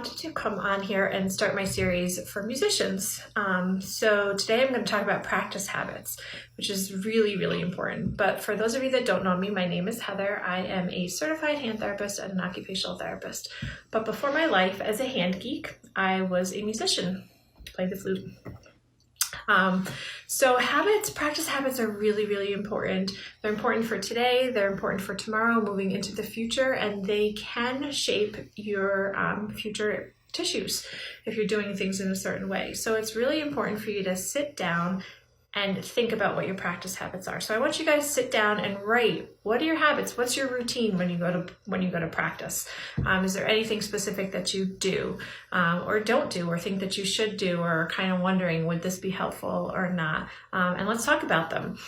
wanted to come on here and start my series for musicians. So today I'm going to talk about practice habits, which is really, really important. But for those of you that don't know me, my name is Heather. I am a certified hand therapist and an occupational therapist. But before my life as a hand geek, I was a musician, played the flute. So practice habits are really, really important. They're important for today, they're important for tomorrow, moving into the future, and they can shape your future tissues if you're doing things in a certain way. So it's really important for you to sit down and think about what your practice habits are. So I want you guys to sit down and write, what are your habits? What's your routine when you go to practice? Is there anything specific that you do or don't do or think that you should do, or are kind of wondering, would this be helpful or not? And let's talk about them.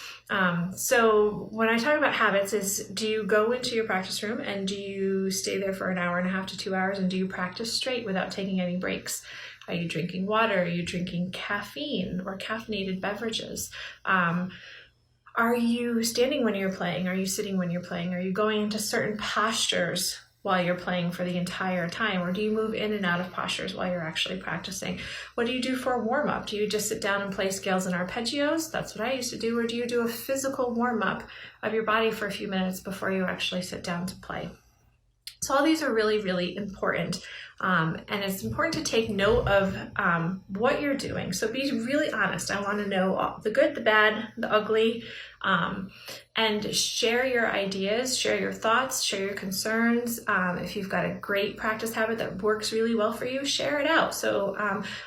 So when I talk about habits is, do you go into your practice room and do you stay there for an hour and a half to 2 hours, and do you practice straight without taking any breaks? Are you drinking water? Are you drinking caffeine or caffeinated beverages? Are you standing when you're playing? Are you sitting when you're playing? Are you going into certain postures while you're playing for the entire time? Or do you move in and out of postures while you're actually practicing? What do you do for a warm-up? Do you just sit down and play scales and arpeggios? That's what I used to do. Or do you do a physical warm-up of your body for a few minutes before you actually sit down to play? So all these are really, really important. And it's important to take note of what you're doing. So be really honest. I want to know the good, the bad, the ugly, and share your ideas, share your thoughts, share your concerns. If you've got a great practice habit that works really well for you, share it out so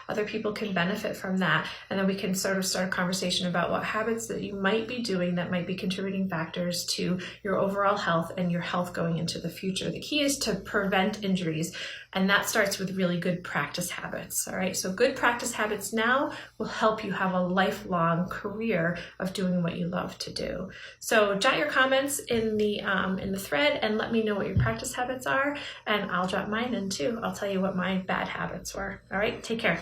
other people can benefit from that. And then we can sort of start a conversation about what habits that you might be doing that might be contributing factors to your overall health and your health going into the future. The key is to prevent injuries, and that starts with really good practice habits. All right, so good practice habits now will help you have a lifelong career of doing what you love to do. So jot your comments in the thread and let me know what your practice habits are, and I'll drop mine in too. I'll tell you what my bad habits were. All right, take care.